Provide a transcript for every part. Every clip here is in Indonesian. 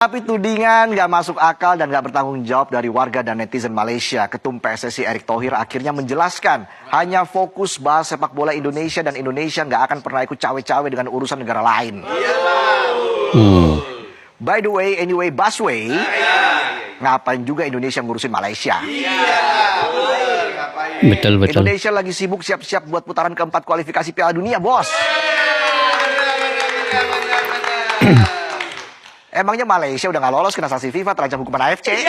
Tapi tudingan nggak masuk akal dan nggak bertanggung jawab dari warga dan netizen Malaysia. Ketum PSSI Erick Thohir akhirnya menjelaskan hanya fokus bahas sepak bola Indonesia dan Indonesia nggak akan pernah ikut cawe-cawe dengan urusan negara lain. By the way, anyway, busway, ngapain juga Indonesia ngurusin Malaysia? Betul. Indonesia lagi sibuk siap-siap buat putaran keempat kualifikasi Piala Dunia, bos. Emangnya Malaysia udah nggak lolos kena sanksi FIFA terancam hukuman AFC?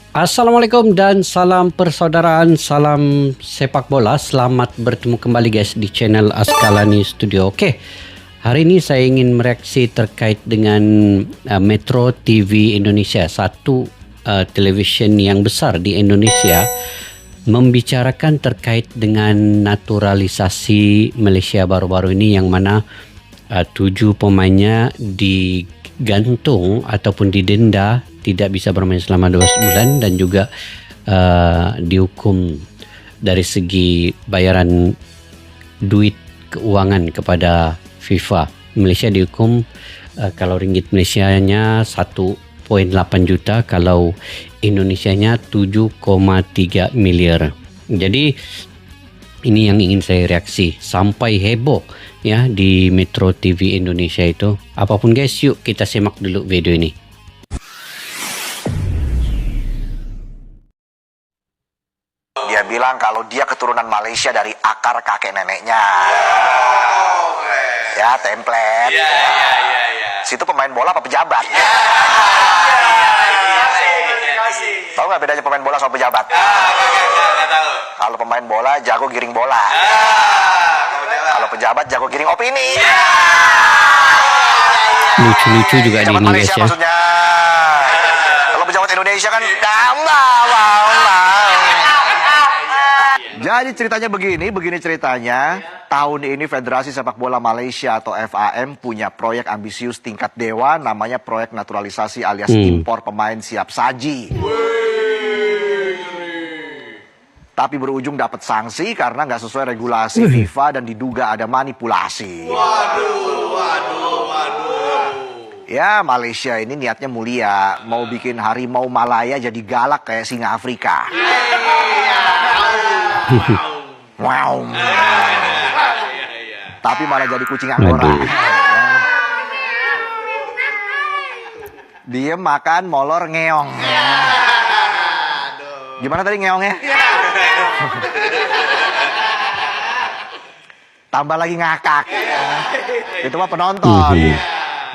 Assalamualaikum dan salam persaudaraan, salam sepak bola. Selamat bertemu kembali guys di channel Askalani Studio. Oke, hari ini saya ingin mereaksi terkait dengan Metro TV Indonesia, satu televisyen yang besar di Indonesia, membicarakan terkait dengan naturalisasi Malaysia baru-baru ini, yang mana 7 pemainnya digantung ataupun didenda, tidak bisa bermain selama 12 bulan dan juga dihukum dari segi bayaran duit keuangan kepada FIFA. Malaysia dihukum kalau ringgit Malaysianya 1.8 juta, kalau Indonesianya 7,3 miliar. Jadi ini yang ingin saya reaksi, sampai heboh ya di Metro TV Indonesia itu. Apapun guys, yuk kita simak dulu video ini. Dia bilang kalau dia keturunan Malaysia dari akar kakek neneknya. Ya, template. Situ pemain bola apa pejabat? Tahu nggak bedanya pemain bola sama pejabat? Kalau pemain bola jago giring bola. Kalau pejabat jago giring opini. Lucu-lucu juga di Pejabat ini Malaysia guys ya. maksudnya. Kalau pejabat Indonesia kan Jadi ceritanya begini ceritanya. Tahun ini Federasi Sepak Bola Malaysia atau FAM punya proyek ambisius tingkat dewa, namanya proyek naturalisasi alias impor pemain siap saji. Tapi berujung dapat sanksi karena nggak sesuai regulasi FIFA dan diduga ada manipulasi. Ya, Malaysia ini niatnya mulia, mau bikin harimau Malaya jadi galak kayak singa Afrika. Wow. Tapi malah jadi kucing Angora. Diem makan molor ngeong. Gimana tadi ngeongnya? Tambah lagi ngakak. Itu mah penonton.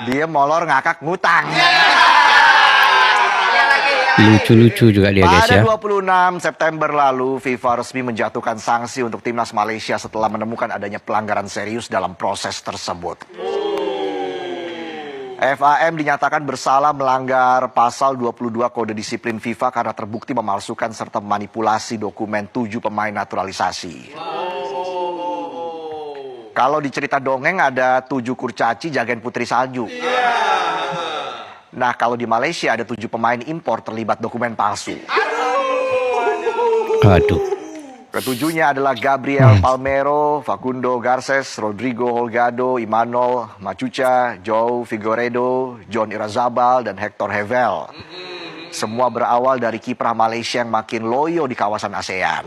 Diem molor ngakak ngutang. Lucu-lucu juga dia guys ya. Pada 26 September lalu, FIFA resmi menjatuhkan sanksi untuk timnas Malaysia setelah menemukan adanya pelanggaran serius dalam proses tersebut. FAM dinyatakan bersalah melanggar pasal 22 Kode Disiplin FIFA karena terbukti memalsukan serta memanipulasi dokumen 7 pemain naturalisasi. Kalau di cerita dongeng ada 7 kurcaci jagain putri salju. Nah, kalau di Malaysia ada 7 pemain impor terlibat dokumen palsu. Aduh. Ketujuhnya adalah Gabriel Palmero, Facundo Garces, Rodrigo Holgado, Imanol Machuca, João Figueiredo, John Irazabal, dan Hector Hevel. Semua berawal dari kiprah Malaysia yang makin loyo di kawasan ASEAN.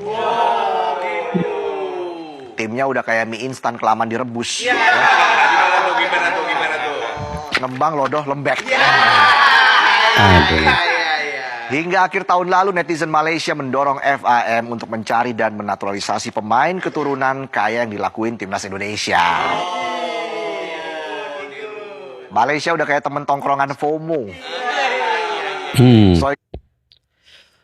Timnya udah kayak mie instan kelamaan direbus. Gimana tuh? Ngembang lodoh lembek. Aduh. Hingga akhir tahun lalu netizen Malaysia mendorong FAM untuk mencari dan menaturalisasi pemain keturunan kaya yang dilakuin timnas Indonesia. Malaysia udah kayak temen tongkrongan FOMO.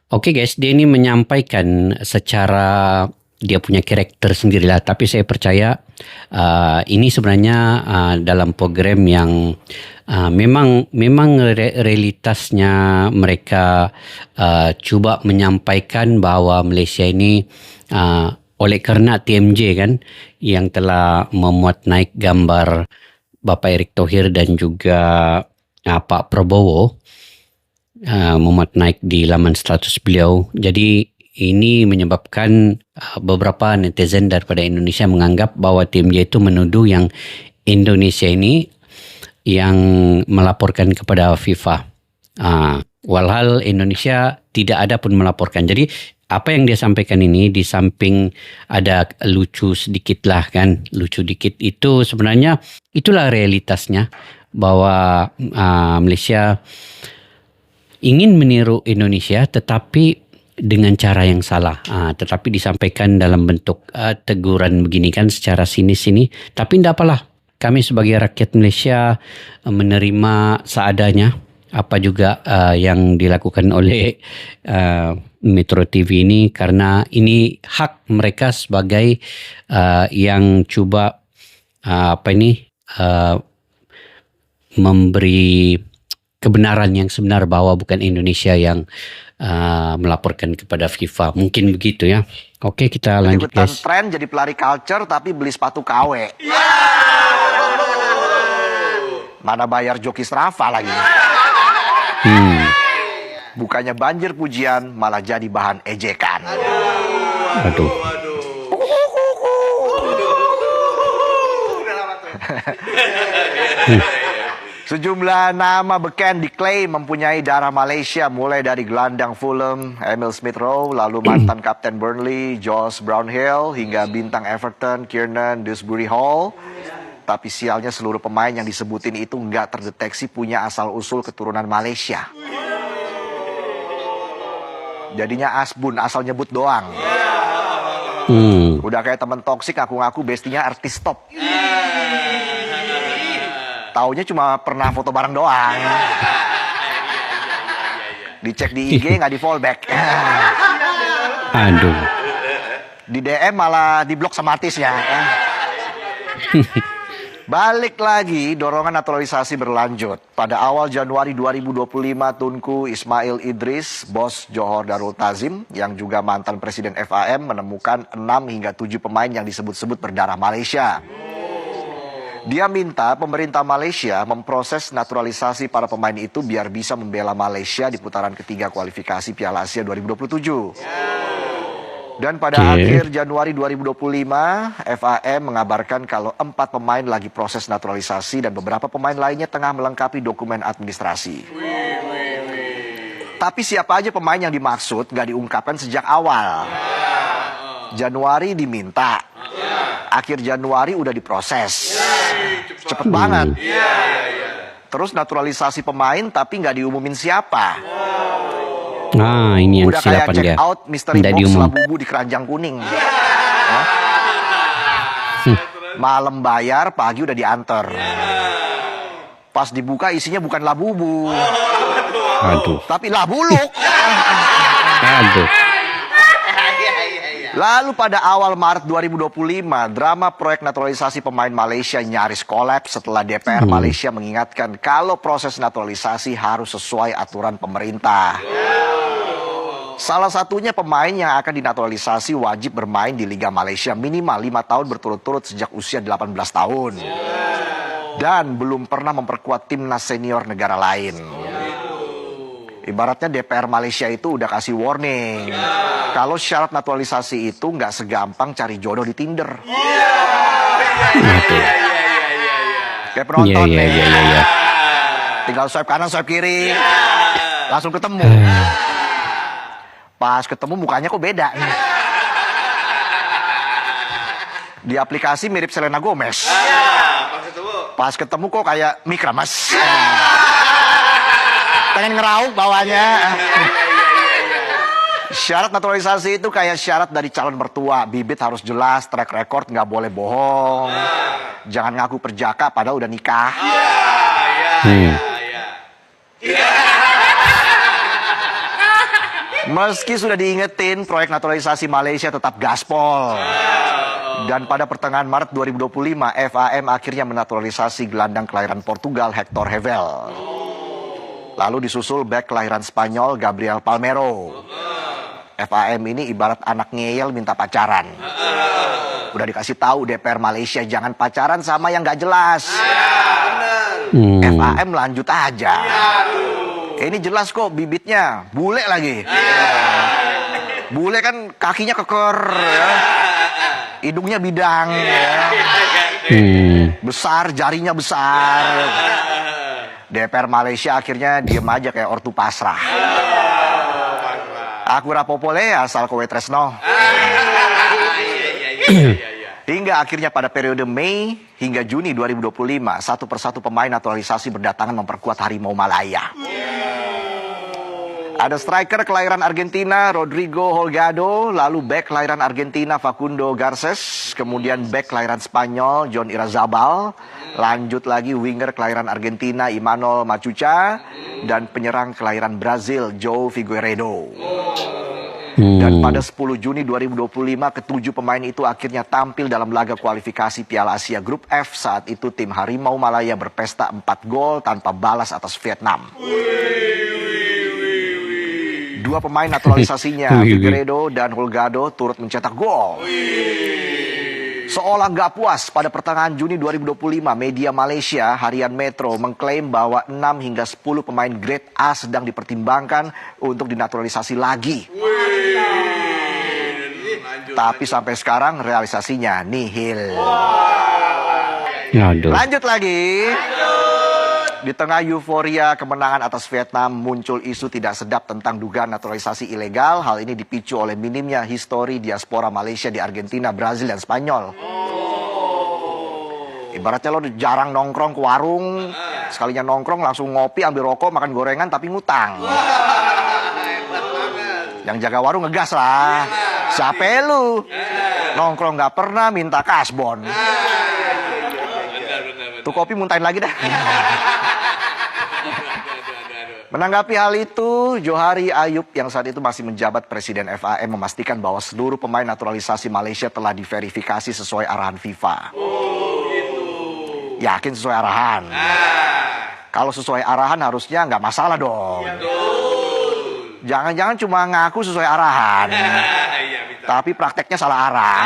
Oke guys, dia ini menyampaikan secara dia punya karakter sendirilah, tapi saya percaya ini sebenarnya dalam program yang memang realitasnya mereka cuba menyampaikan bahwa Malaysia ini oleh karena TMJ kan yang telah memuat naik gambar Bapak Erick Thohir dan juga Pak Prabowo, memuat naik di laman status beliau. Jadi ini menyebabkan beberapa netizen daripada Indonesia menganggap bahwa tim dia itu menuduh yang Indonesia ini yang melaporkan kepada FIFA. Walhal Indonesia tidak ada pun melaporkan. Jadi apa yang dia sampaikan ini di samping ada lucu sedikit lah kan. Lucu dikit itu sebenarnya itulah realitasnya bahwa Malaysia ingin meniru Indonesia tetapi dengan cara yang salah. Tetapi disampaikan dalam bentuk teguran begini kan secara sinis ini. Tapi tidak apalah. Kami sebagai rakyat Malaysia menerima seadanya apa juga yang dilakukan oleh Metro TV ini karena ini hak mereka sebagai yang cuba memberi kebenaran yang sebenar bahwa bukan Indonesia yang melaporkan kepada FIFA. Mungkin begitu ya. Oke, kita lanjut ikutan guys. tren jadi pelari culture tapi beli sepatu KW. Mana bayar joki Strava lagi. Bukannya banjir pujian, malah jadi bahan ejekan. Aduh. Sejumlah nama beken diklaim mempunyai darah Malaysia, mulai dari gelandang Fulham, Emil Smith Rowe, lalu mantan kapten Burnley, Josh Brownhill, hingga bintang Everton, Kiernan Dewsbury Hall. Tapi sialnya seluruh pemain yang disebutin itu nggak terdeteksi punya asal-usul keturunan Malaysia. Jadinya asbun, asal nyebut doang. Udah kayak temen toksik ngaku-ngaku bestinya artis top. Taunya cuma pernah foto bareng doang. Dicek di IG nggak di fallback. Aduh. Di DM malah diblok sama artisnya. Balik lagi, dorongan naturalisasi berlanjut. Pada awal Januari 2025, Tunku Ismail Idris, bos Johor Darul Tazim, yang juga mantan Presiden FAM, menemukan 6 hingga 7 pemain yang disebut-sebut berdarah Malaysia. Dia minta pemerintah Malaysia memproses naturalisasi para pemain itu biar bisa membela Malaysia di putaran ketiga kualifikasi Piala Asia 2027. Dan pada akhir Januari 2025, FAM mengabarkan kalau 4 pemain lagi proses naturalisasi dan beberapa pemain lainnya tengah melengkapi dokumen administrasi. Tapi siapa aja pemain yang dimaksud gak diungkapkan sejak awal. Januari diminta, akhir Januari udah diproses. Cepet banget. Terus naturalisasi pemain tapi gak diumumin siapa. Nah, ini yang udah silapan kayak check dia. out Mystery Tidak Box diumum. Labubu di Keranjang Kuning. Malam bayar, pagi udah diantar. Pas dibuka isinya bukan labubu. Aduh. Tapi labuluk. Aduh. Lalu pada awal Maret 2025, drama proyek naturalisasi pemain Malaysia nyaris kolaps setelah DPR Malaysia mengingatkan kalau proses naturalisasi harus sesuai aturan pemerintah. Salah satunya pemain yang akan dinaturalisasi wajib bermain di Liga Malaysia minimal 5 tahun berturut-turut sejak usia 18 tahun. Dan belum pernah memperkuat timnas senior negara lain. Ibaratnya DPR Malaysia itu udah kasih warning. Kalau syarat naturalisasi itu nggak segampang cari jodoh di Tinder. Kayak penonton nih. Tinggal swipe kanan, swipe kiri. Langsung ketemu. Pas ketemu mukanya kok beda. Di aplikasi mirip Selena Gomez. Pas ketemu kok kayak Mika Mas. Pengen ngerauk bawahnya. Syarat naturalisasi itu kayak syarat dari calon mertua. Bibit harus jelas, track record nggak boleh bohong. Jangan ngaku perjaka padahal udah nikah. Meski sudah diingetin, proyek naturalisasi Malaysia tetap gaspol. Dan pada pertengahan Maret 2025, FAM akhirnya menaturalisasi gelandang kelahiran Portugal Hector Hevel. Lalu disusul bek kelahiran Spanyol Gabriel Palmero. FAM ini ibarat anak ngeyel minta pacaran. Udah dikasih tahu DPR Malaysia jangan pacaran sama yang gak jelas. FAM lanjut aja. Ini jelas kok bibitnya, bule lagi. Bule kan kakinya keker ya. Hidungnya bidang ya. Besar, jarinya besar. DPR Malaysia akhirnya diem aja kayak ortu pasrah. Aku rapopole asal kowe tresno. Hingga akhirnya pada periode Mei hingga Juni 2025, satu persatu pemain naturalisasi berdatangan memperkuat Harimau Malaya. Ada striker kelahiran Argentina, Rodrigo Holgado, lalu back kelahiran Argentina, Facundo Garces, kemudian back kelahiran Spanyol, John Irazabal, lanjut lagi winger kelahiran Argentina, Imanol Machuca, dan penyerang kelahiran Brazil, João Figueiredo. Dan pada 10 Juni 2025, ketujuh pemain itu akhirnya tampil dalam laga kualifikasi Piala Asia Grup F. Saat itu tim Harimau Malaya berpesta 4 gol tanpa balas atas Vietnam. Dua pemain naturalisasinya, Figueiredo dan Holgado, turut mencetak gol. Seolah nggak puas, pada pertengahan Juni 2025, media Malaysia, Harian Metro, mengklaim bahwa 6 hingga 10 pemain grade A sedang dipertimbangkan untuk dinaturalisasi lagi. Tapi sampai sekarang realisasinya nihil. Lanjut lagi. Di tengah euforia kemenangan atas Vietnam, muncul isu tidak sedap tentang dugaan naturalisasi ilegal. Hal ini dipicu oleh minimnya histori diaspora Malaysia di Argentina, Brazil, dan Spanyol. Ibaratnya lo jarang nongkrong ke warung, sekalinya nongkrong langsung ngopi, ambil rokok, makan gorengan, tapi ngutang. Yang jaga warung ngegas lah. Siapa lu? Nongkrong gak pernah minta kasbon. Tuh kopi muntahin lagi dah. Menanggapi hal itu, Johari Ayub yang saat itu masih menjabat Presiden FAM memastikan bahwa seluruh pemain naturalisasi Malaysia telah diverifikasi sesuai arahan FIFA. Yakin sesuai arahan? Kalau sesuai arahan harusnya nggak masalah dong. Jangan-jangan cuma ngaku sesuai arahan, tapi prakteknya salah arah.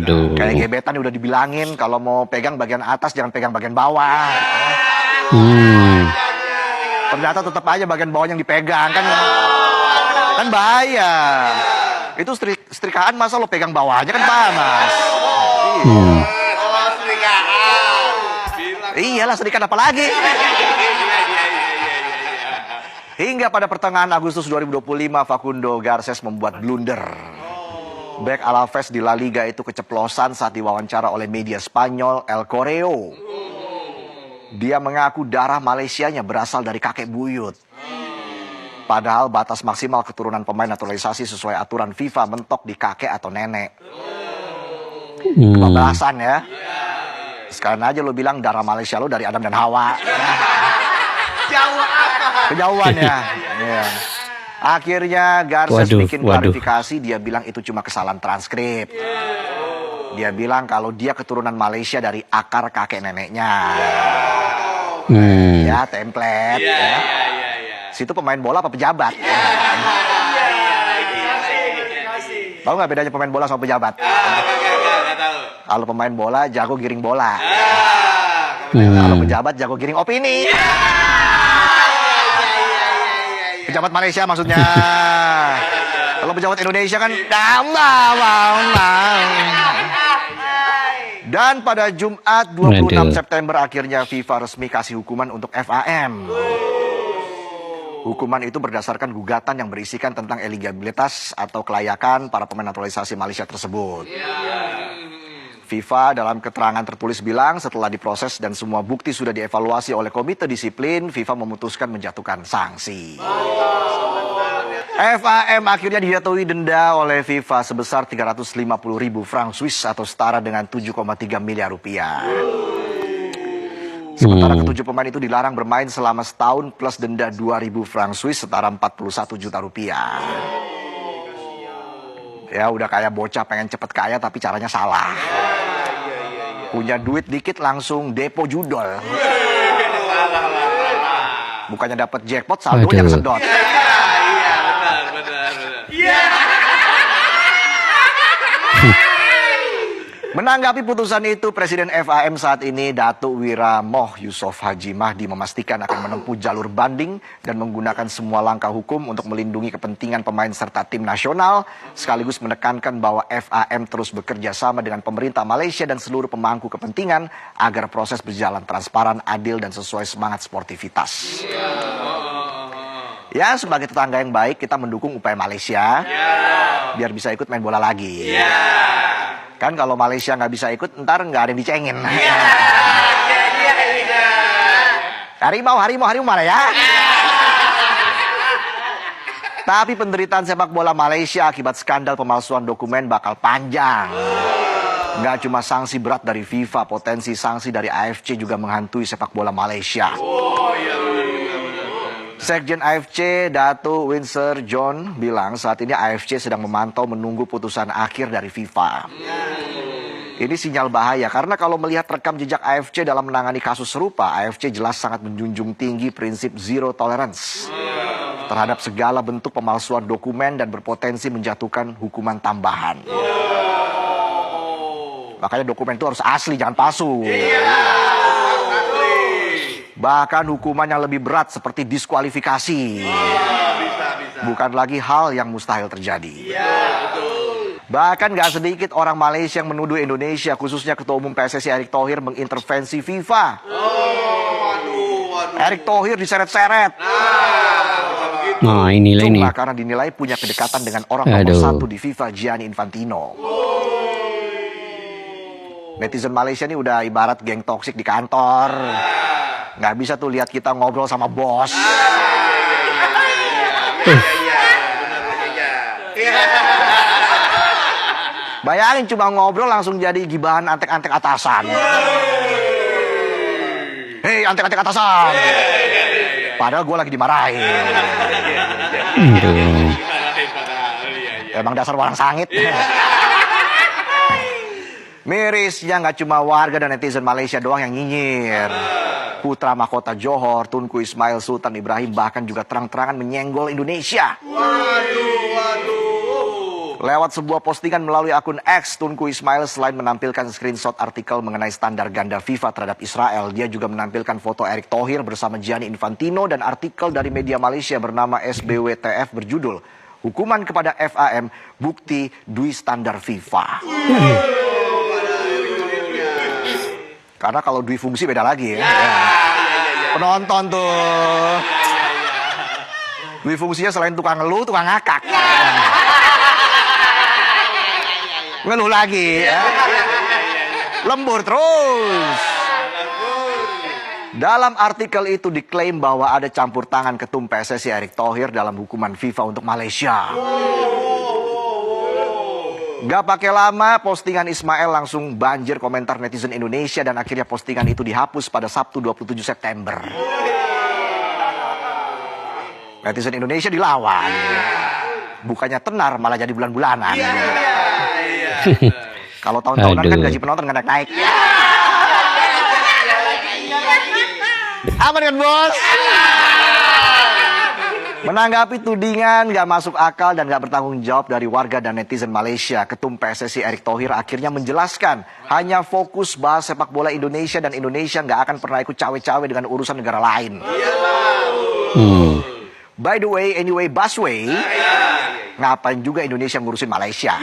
Aduh. Kayak gebetan udah dibilangin kalau mau pegang bagian atas jangan pegang bagian bawah. Ternyata tetap aja bagian bawah yang dipegang kan bahaya. Itu setrikaan masa lo pegang bawahnya kan panas. Iyalah setrikaan apa lagi? Hingga pada pertengahan Agustus 2025, Facundo Garces membuat blunder. Back Alaves di La Liga itu keceplosan saat diwawancara oleh media Spanyol El Correo. Dia mengaku darah Malaysianya berasal dari kakek buyut. Padahal batas maksimal keturunan pemain naturalisasi sesuai aturan FIFA mentok di kakek atau nenek. Kebablasan ya. Sekalian aja lo bilang darah Malaysia lo dari Adam dan Hawa. Kejauhan ya. Yeah. Akhirnya Garces bikin klarifikasi, dia bilang itu cuma kesalahan transkrip. Dia bilang kalau dia keturunan Malaysia dari akar kakek neneknya. Ya, template. Ya. Situ pemain bola apa pejabat? Tahu nggak bedanya pemain bola sama pejabat? Kalau pemain bola jago giring bola. Kalau pejabat jago giring opini. Pejabat Malaysia maksudnya. Kalau pejabat Indonesia kan Dan pada Jumat 26 September akhirnya FIFA resmi kasih hukuman untuk FAM. Hukuman itu berdasarkan gugatan yang berisikan tentang eligibilitas atau kelayakan para pemain naturalisasi Malaysia tersebut. FIFA dalam keterangan tertulis bilang setelah diproses dan semua bukti sudah dievaluasi oleh komite disiplin, FIFA memutuskan menjatuhkan sanksi. FAM akhirnya dijatuhi denda oleh FIFA sebesar 350.000 franc Swiss atau setara dengan 7,3 miliar rupiah. Sementara ketujuh pemain itu dilarang bermain selama setahun plus denda 2.000 franc Swiss setara 41 juta rupiah. Ya udah kayak bocah pengen cepet kaya tapi caranya salah. Punya duit dikit langsung depo judol. Bukannya dapat jackpot saldonya kesedot. Menanggapi putusan itu, Presiden FAM saat ini Datuk Wira Moh Yusof Haji Mahdi memastikan akan menempuh jalur banding dan menggunakan semua langkah hukum untuk melindungi kepentingan pemain serta tim nasional, sekaligus menekankan bahwa FAM terus bekerja sama dengan pemerintah Malaysia dan seluruh pemangku kepentingan agar proses berjalan transparan, adil, dan sesuai semangat sportivitas. Ya, sebagai tetangga yang baik, kita mendukung upaya Malaysia biar bisa ikut main bola lagi. Kan kalau Malaysia nggak bisa ikut, ntar nggak ada yang dicengin. Harimau mana ya? Tapi penderitaan sepak bola Malaysia akibat skandal pemalsuan dokumen bakal panjang. Nggak cuma sanksi berat dari FIFA, potensi sanksi dari AFC juga menghantui sepak bola Malaysia. Sekjen AFC Datuk Windsor John bilang saat ini AFC sedang memantau menunggu putusan akhir dari FIFA. Ini sinyal bahaya karena kalau melihat rekam jejak AFC dalam menangani kasus serupa, AFC jelas sangat menjunjung tinggi prinsip zero tolerance terhadap segala bentuk pemalsuan dokumen dan berpotensi menjatuhkan hukuman tambahan. Makanya dokumen itu harus asli, jangan palsu. Bahkan hukuman yang lebih berat seperti diskualifikasi. Bukan lagi hal yang mustahil terjadi. Bahkan gak sedikit orang Malaysia yang menuduh Indonesia, khususnya Ketua Umum PSSI Erick Thohir, mengintervensi FIFA. Erick Thohir diseret-seret. Nah, inilah ini. Cuma karena dinilai punya kedekatan dengan orang nomor satu di FIFA, Gianni Infantino. Netizen Malaysia ini udah ibarat geng toksik di kantor. Nggak bisa tuh lihat kita ngobrol sama bos. Bayangin cuma ngobrol langsung jadi gibahan antek-antek atasan. Hei, antek-antek atasan. Padahal gue lagi dimarahin. Emang dasar orang sangit. Mirisnya nggak cuma warga dan netizen Malaysia doang yang nyinyir. Putra mahkota Johor, Tunku Ismail Sultan Ibrahim bahkan juga terang-terangan menyenggol Indonesia. Lewat sebuah postingan melalui akun X, Tunku Ismail selain menampilkan screenshot artikel mengenai standar ganda FIFA terhadap Israel, dia juga menampilkan foto Erick Thohir bersama Gianni Infantino dan artikel dari media Malaysia bernama SBWTF berjudul "Hukuman kepada FAM, Bukti Dui Standar FIFA". Karena kalau dui fungsi beda lagi ya. Penonton tuh. Dui fungsinya selain tukang ngeluh, tukang ngakak. Ngeluh lagi ya. Lembur terus. Dalam artikel itu diklaim bahwa ada campur tangan ketum PSSI Erick Thohir dalam hukuman FIFA untuk Malaysia. Gak pakai lama, postingan Ismail langsung banjir komentar netizen Indonesia dan akhirnya postingan itu dihapus pada Sabtu 27 September. Netizen Indonesia dilawan. Bukannya tenar malah jadi bulan-bulanan. Kalau tahun-tahunan kan gaji penonton nggak naik-naik. Aman kan bos? Menanggapi tudingan gak masuk akal dan gak bertanggung jawab dari warga dan netizen Malaysia, Ketum PSSI Erick Thohir akhirnya menjelaskan hanya fokus bahas sepak bola Indonesia dan Indonesia gak akan pernah ikut cawe-cawe dengan urusan negara lain. By the way, anyway, busway, ngapain juga Indonesia ngurusin Malaysia?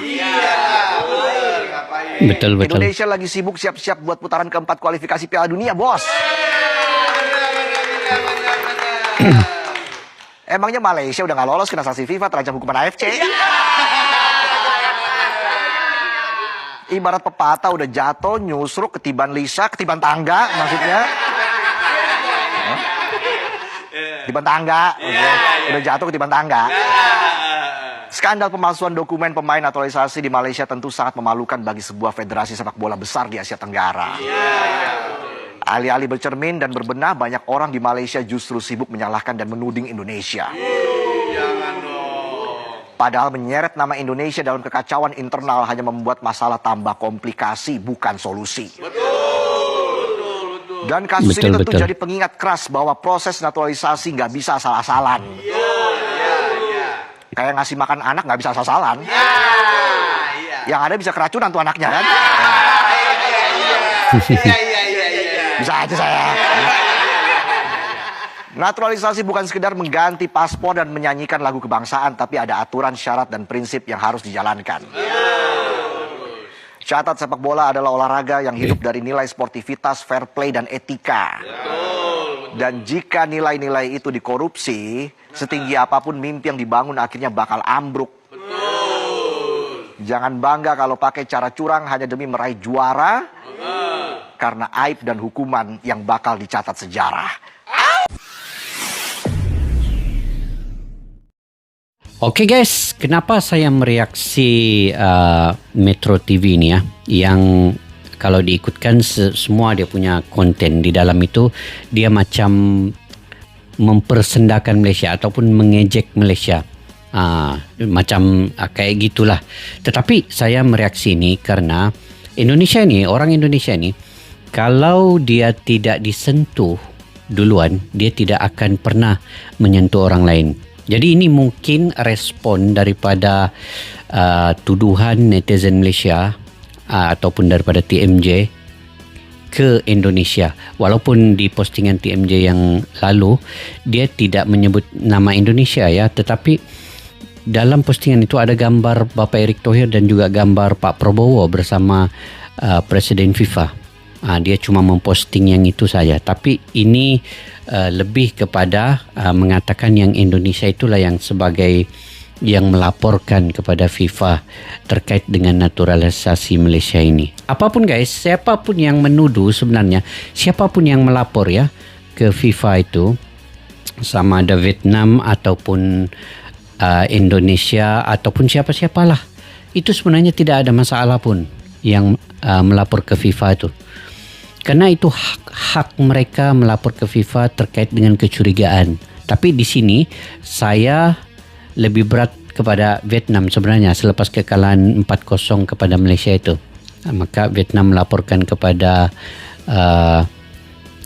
Betul. Indonesia lagi sibuk siap-siap buat putaran keempat kualifikasi Piala Dunia, bos. Emangnya Malaysia udah gak lolos kena sanksi FIFA terancam hukuman AFC? Ibarat pepatah udah jatuh, nyusruk, ketiban lisa, ketiban tangga maksudnya. Ketiban tangga, udah jatuh ketiban tangga. Skandal pemalsuan dokumen pemain naturalisasi di Malaysia tentu sangat memalukan bagi sebuah federasi sepak bola besar di Asia Tenggara. Alih-alih bercermin dan berbenah, banyak orang di Malaysia justru sibuk menyalahkan dan menuding Indonesia. Padahal menyeret nama Indonesia dalam kekacauan internal hanya membuat masalah tambah komplikasi, bukan solusi. Dan kasus ini tentu jadi pengingat keras bahwa proses naturalisasi nggak bisa asal-asalan. Kayak ngasih makan anak nggak bisa asal-asalan. Yang ada bisa keracunan tuh anaknya kan. Bisa aja saya. Naturalisasi bukan sekedar mengganti paspor dan menyanyikan lagu kebangsaan, tapi ada aturan, syarat, dan prinsip yang harus dijalankan. Catat, sepak bola adalah olahraga yang hidup dari nilai sportivitas, fair play, dan etika. Dan jika nilai-nilai itu dikorupsi, setinggi apapun mimpi yang dibangun akhirnya bakal ambruk. Jangan bangga kalau pakai cara curang hanya demi meraih juara, karena aib dan hukuman yang bakal dicatat sejarah. Oke guys, kenapa saya mereaksi Metro TV ini ya, yang kalau diikutkan semua dia punya konten di dalam itu, dia macam mempersendakan Malaysia ataupun mengejek Malaysia. Macam kayak gitulah. Tetapi saya mereaksi ini karena Indonesia ini, orang Indonesia ini, kalau dia tidak disentuh duluan, dia tidak akan pernah menyentuh orang lain. Jadi ini mungkin respon daripada tuduhan netizen Malaysia ataupun daripada TMJ ke Indonesia. Walaupun di postingan TMJ yang lalu dia tidak menyebut nama Indonesia ya, tetapi dalam postingan itu ada gambar Bapak Erick Thohir dan juga gambar Pak Prabowo bersama Presiden FIFA. Dia cuma memposting yang itu saja. Tapi ini lebih kepada mengatakan yang Indonesia itulah yang sebagai yang melaporkan kepada FIFA terkait dengan naturalisasi Malaysia ini. Apapun guys, siapapun yang menuduh sebenarnya, siapapun yang melapor ya ke FIFA itu, sama ada Vietnam ataupun Indonesia ataupun siapa-siapalah, itu sebenarnya tidak ada masalah pun yang melapor ke FIFA itu, karena itu hak mereka melapor ke FIFA terkait dengan kecurigaan. Tapi di sini saya lebih berat kepada Vietnam sebenarnya selepas kekalahan 4-0 kepada Malaysia itu. Maka Vietnam melaporkan kepada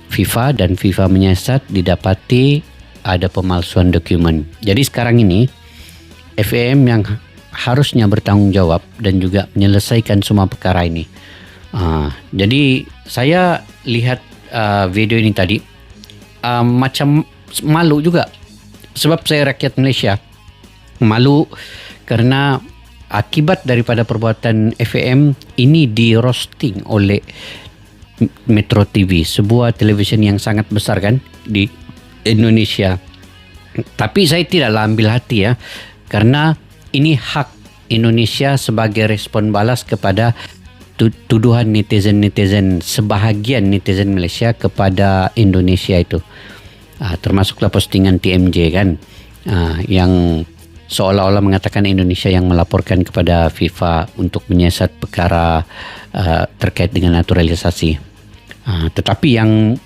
FIFA dan FIFA menyiasat, didapati ada pemalsuan dokumen. Jadi sekarang ini FAM yang harusnya bertanggung jawab dan juga menyelesaikan semua perkara ini. Jadi saya lihat video ini tadi macam malu juga, sebab saya rakyat Malaysia malu karena akibat daripada perbuatan FAM ini di roasting oleh Metro TV, sebuah televisyen yang sangat besar kan di Indonesia. Tapi saya tidaklah ambil hati ya, karena ini hak Indonesia sebagai respon balas kepada tuduhan netizen-netizen, sebahagian netizen Malaysia kepada Indonesia itu. Termasuklah postingan TMJ kan, yang seolah-olah mengatakan Indonesia yang melaporkan kepada FIFA untuk menyiasat perkara terkait dengan naturalisasi. Tetapi yang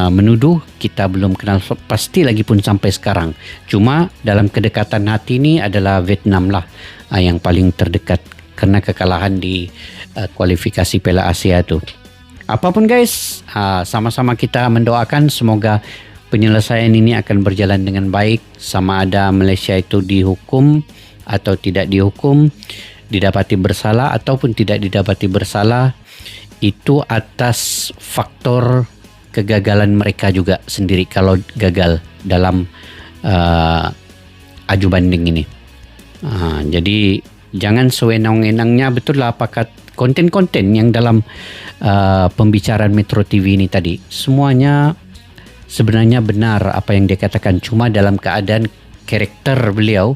menuduh kita belum kenal pasti lagi pun sampai sekarang. Cuma dalam kedekatan hati ini adalah Vietnam lah yang paling terdekat karena kekalahan di kualifikasi Piala Asia itu. Apapun guys, sama-sama kita mendoakan semoga penyelesaian ini akan berjalan dengan baik, sama ada Malaysia itu dihukum atau tidak dihukum, didapati bersalah ataupun tidak didapati bersalah, itu atas faktor kegagalan mereka juga sendiri kalau gagal dalam aju banding ini. Jadi jangan sewenang-wenangnya, betul lah apakah konten-konten yang dalam pembicaraan Metro TV ini tadi semuanya sebenarnya benar apa yang dia katakan, cuma dalam keadaan karakter beliau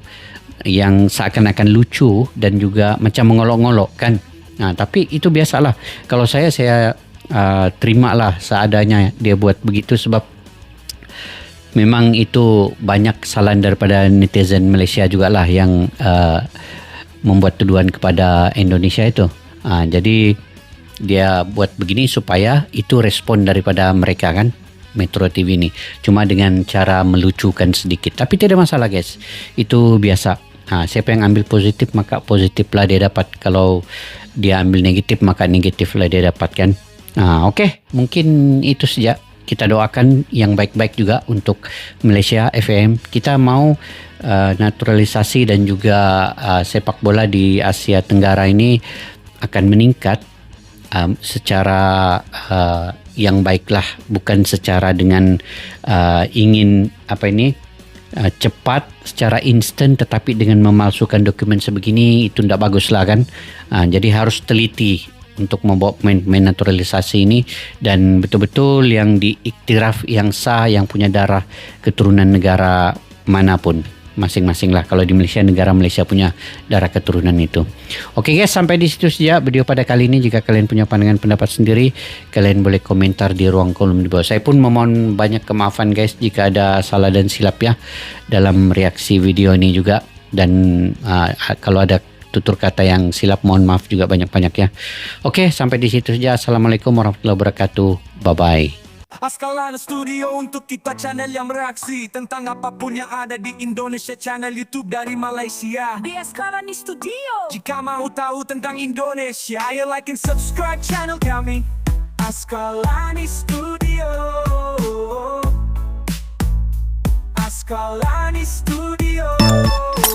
yang seakan-akan lucu dan juga macam mengolok-ngolok kan. Tapi itu biasalah. Kalau saya terimalah seadanya dia buat begitu, sebab memang itu banyak kesalahan daripada netizen Malaysia jugalah yang membuat tuduhan kepada Indonesia itu. Jadi dia buat begini supaya itu respon daripada mereka kan, Metro TV ini, cuma dengan cara melucukan sedikit. Tapi tidak masalah guys, itu biasa. Siapa yang ambil positif maka positiflah dia dapat, kalau dia ambil negatif maka negatiflah dia dapatkan. Okey, mungkin itu saja. Kita doakan yang baik-baik juga untuk Malaysia FM. Kita mau naturalisasi dan juga sepak bola di Asia Tenggara ini akan meningkat secara yang baiklah, bukan secara dengan ingin cepat secara instan, tetapi dengan memalsukan dokumen sebegini itu tidak bagus lah kan. Jadi harus teliti untuk membawa pemain-pemain naturalisasi ini, dan betul-betul yang diiktiraf, yang sah, yang punya darah keturunan negara manapun masing-masing lah. Kalau di Malaysia, negara Malaysia punya darah keturunan itu. Oke guys, sampai di situ saja video pada kali ini. Jika kalian punya pandangan pendapat sendiri, kalian boleh komentar di ruang kolom di bawah. Saya pun memohon banyak kemaafan guys jika ada salah dan silap ya dalam reaksi video ini juga. Dan kalau ada tutur kata yang silap, mohon maaf juga banyak-banyak ya. Oke, sampai di situ saja. Assalamualaikum warahmatullahi wabarakatuh. Bye-bye. Askalana Studio untuk kita channel yang bereaksi tentang apapun yang ada di Indonesia, channel YouTube dari Malaysia di Askalani Studio. Jika mau tahu tentang Indonesia, ayo like and subscribe channel kami Askalani Studio. Askalani Studio.